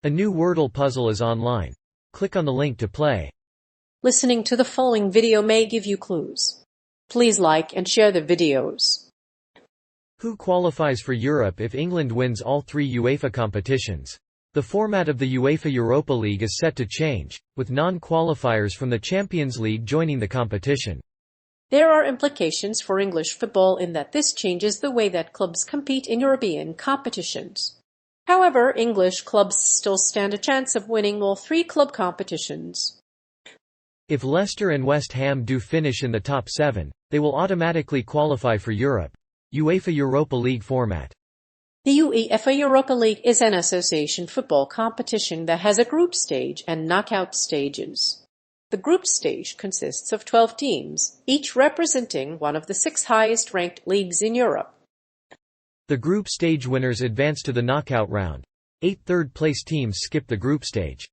A new Wordle puzzle is online. Click on the link to play. Listening to the following video may give you clues. Please like and share the videos. Who qualifies for Europe if England wins all 3 UEFA competitions? The format of the UEFA Europa League is set to change, with non-qualifiers from the Champions League joining the competition. There are implications for English football in that this changes the way that clubs compete in European competitions. However, English clubs still stand a chance of winning all 3 club competitions. If Leicester and West Ham do finish in the top 7, they will automatically qualify for Europe. UEFA Europa League format. The UEFA Europa League is an association football competition that has a group stage and knockout stages. The group stage consists of 12 teams, each representing one of the 6 highest-ranked leagues in Europe. The group stage winners advance to the knockout round. 8 third-place teams skip the group stage.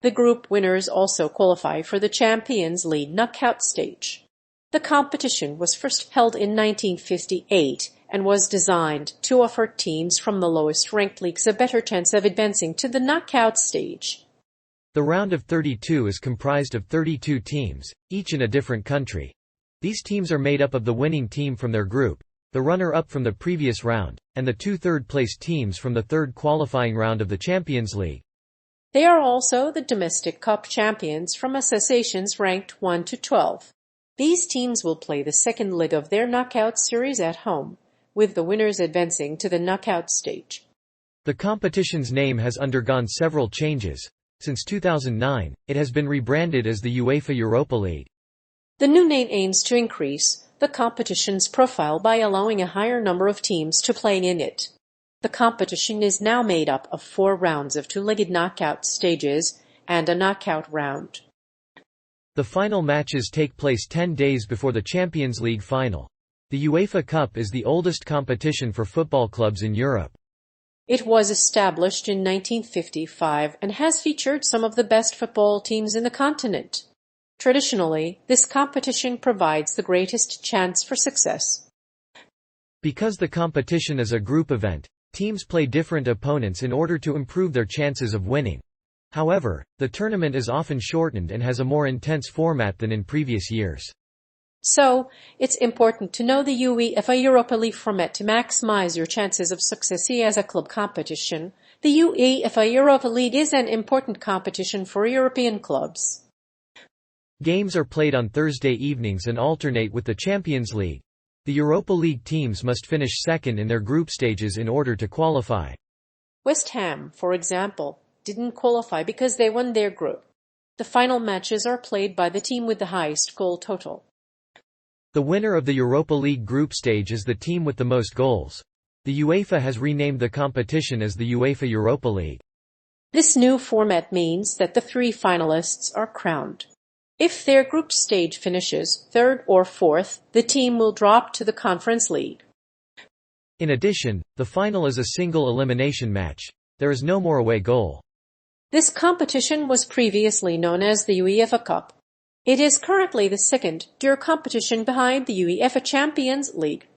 The group winners also qualify for the Champions League knockout stage. The competition was first held in 1958 and was designed to offer teams from the lowest-ranked leagues a better chance of advancing to the knockout stage. The round of 32 is comprised of 32 teams, each in a different country. These teams are made up of the winning team from their group, the runner-up from the previous round, and the 2 third-place teams from the third qualifying round of the Champions League. They are also the domestic cup champions from associations ranked 1 to 12. These teams will play the second leg of their knockout series at home, with the winners advancing to the knockout stage. The competition's name has undergone several changes. Since 2009, it has been rebranded as the UEFA Europa League. The new name aims to increase the competition's profile by allowing a higher number of teams to play in it. The competition is now made up of 4 rounds of 2-legged knockout stages and a knockout round. The final matches take place 10 days before the Champions League final. The UEFA Cup is the oldest competition for football clubs in Europe. It was established in 1955 and has featured some of the best football teams in the continent. Traditionally, this competition provides the greatest chance for success. Because the competition is a group event, teams play different opponents in order to improve their chances of winning. However, the tournament is often shortened and has a more intense format than in previous years. So, it's important to know the UEFA Europa League format to maximize your chances of success as a club competition. The UEFA Europa League is an important competition for European clubs. Games are played on Thursday evenings and alternate with the Champions League. The Europa League teams must finish second in their group stages in order to qualify. West Ham, for example, didn't qualify because they won their group. The final matches are played by the team with the highest goal total. The winner of the Europa League group stage is the team with the most goals. The UEFA has renamed the competition as the UEFA Europa League. This new format means that the 3 finalists are crowned. If their group stage finishes 3rd or 4th, the team will drop to the Conference League. In addition, the final is a single elimination match. There is no more away goal. This competition was previously known as the UEFA Cup. It is currently the second-tier competition behind the UEFA Champions League.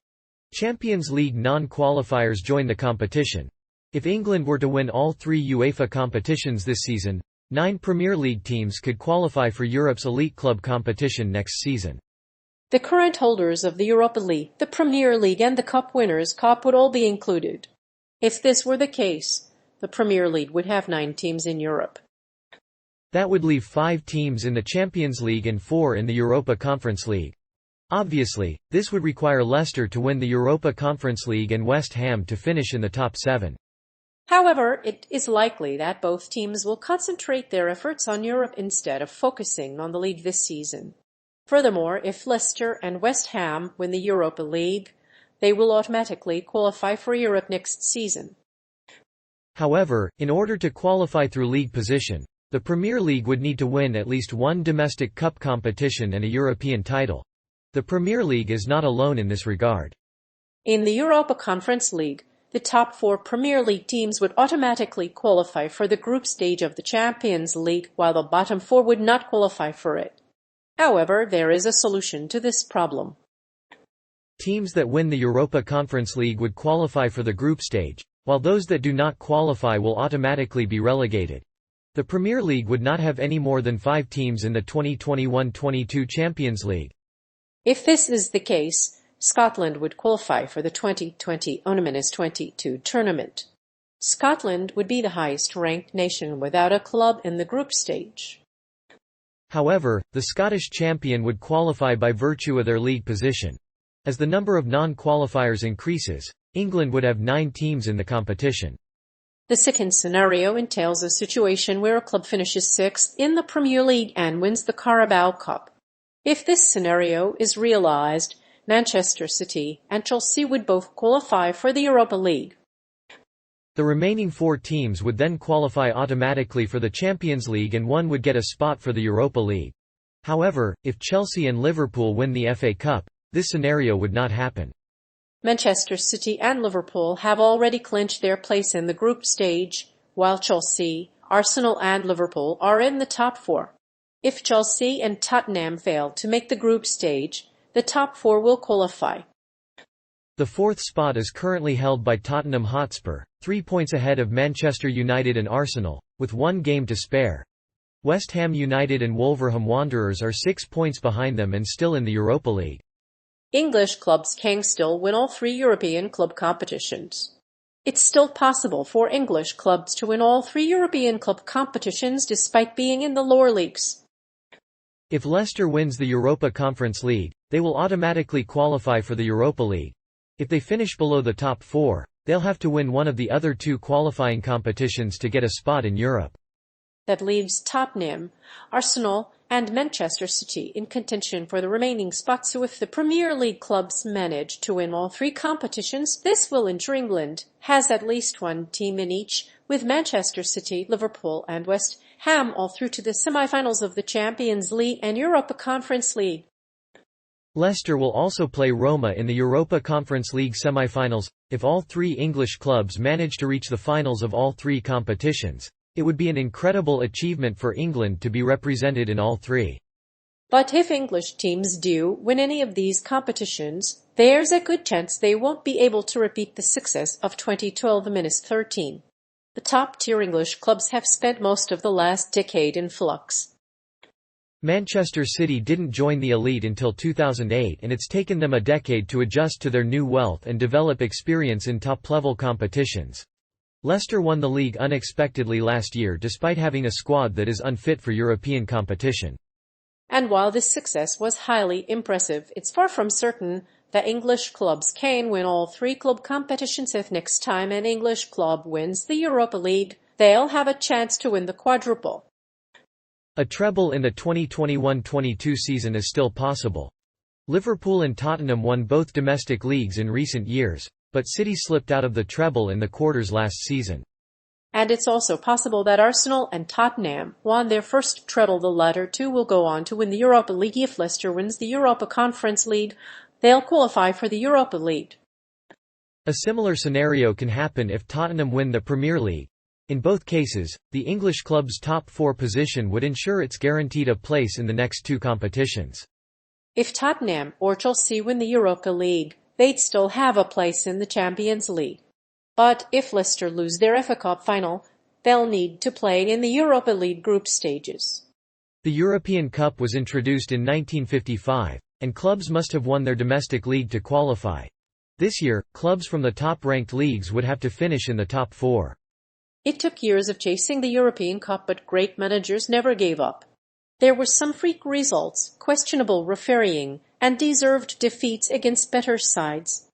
Champions League non-qualifiers join the competition. If England were to win all 3 UEFA competitions this season, 9 Premier League teams could qualify for Europe's elite club competition next season. The current holders of the Europa League, the Premier League and the Cup Winners' Cup would all be included. If this were the case, the Premier League would have 9 teams in Europe. That would leave 5 teams in the Champions League and 4 in the Europa Conference League. Obviously, this would require Leicester to win the Europa Conference League and West Ham to finish in the top 7. However, it is likely that both teams will concentrate their efforts on Europe instead of focusing on the league this season. Furthermore, if Leicester and West Ham win the Europa League, they will automatically qualify for Europe next season. However, in order to qualify through league position, the Premier League would need to win at least 1 domestic cup competition and a European title. The Premier League is not alone in this regard. In the Europa Conference League, the top 4 Premier League teams would automatically qualify for the group stage of the Champions League, while the bottom 4 would not qualify for it. However, there is a solution to this problem. Teams that win the Europa Conference League would qualify for the group stage, while those that do not qualify will automatically be relegated. The Premier League would not have any more than 5 teams in the 2021-22 Champions League. If this is the case, Scotland would qualify for the 2020-22 tournament. Scotland would be the highest-ranked nation without a club in the group stage. However, the Scottish champion would qualify by virtue of their league position. As the number of non-qualifiers increases, England would have 9 teams in the competition. The second scenario entails a situation where a club finishes 6th in the Premier League and wins the Carabao Cup. If this scenario is realised, Manchester City and Chelsea would both qualify for the Europa League. The remaining 4 teams would then qualify automatically for the Champions League and one would get a spot for the Europa League. However, if Chelsea and Liverpool win the FA Cup, this scenario would not happen. Manchester City and Liverpool have already clinched their place in the group stage, while Chelsea, Arsenal and Liverpool are in the top 4. If Chelsea and Tottenham fail to make the group stage, the top 4 will qualify. The 4th spot is currently held by Tottenham Hotspur, 3 points ahead of Manchester United and Arsenal, with 1 game to spare. West Ham United and Wolverhampton Wanderers are 6 points behind them and still in the Europa League. English clubs can still win all 3 European club competitions. It's still possible for English clubs to win all 3 European club competitions despite being in the lower leagues. If Leicester wins the Europa Conference League, they will automatically qualify for the Europa League. If they finish below the top 4, they'll have to win one of the other 2 qualifying competitions to get a spot in Europe. That leaves Tottenham, Arsenal, and Manchester City in contention for the remaining spots. So if the Premier League clubs manage to win all 3 competitions, this will ensure England has at least 1 team in each, with Manchester City, Liverpool and West Ham all through to the semi-finals of the Champions League and Europa Conference League. Leicester will also play Roma in the Europa Conference League semi-finals. If all 3 English clubs manage to reach the finals of all 3 competitions, it would be an incredible achievement for England to be represented in all 3. But if English teams do win any of these competitions, there's a good chance they won't be able to repeat the success of 2012-13. The top-tier English clubs have spent most of the last decade in flux. Manchester City didn't join the elite until 2008 and it's taken them a decade to adjust to their new wealth and develop experience in top-level competitions. Leicester won the league unexpectedly last year despite having a squad that is unfit for European competition. And while this success was highly impressive, it's far from certain that English clubs can win all 3 club competitions. If next time an English club wins the Europa League, they'll have a chance to win the quadruple. A treble in the 2021-22 season is still possible. Liverpool and Tottenham won both domestic leagues in recent years, but City slipped out of the treble in the quarters last season. And it's also possible that Arsenal and Tottenham won their first treble. The latter 2 will go on to win the Europa League. If Leicester wins the Europa Conference League, they'll qualify for the Europa League. A similar scenario can happen if Tottenham win the Premier League. In both cases, the English club's top 4 position would ensure it's guaranteed a place in the next 2 competitions. If Tottenham or Chelsea win the Europa League, they'd still have a place in the Champions League. But if Leicester lose their FA Cup final, they'll need to play in the Europa League group stages. The European Cup was introduced in 1955, and clubs must have won their domestic league to qualify. This year, clubs from the top-ranked leagues would have to finish in the top 4. It took years of chasing the European Cup, but great managers never gave up. There were some freak results, questionable refereeing, and deserved defeats against better sides.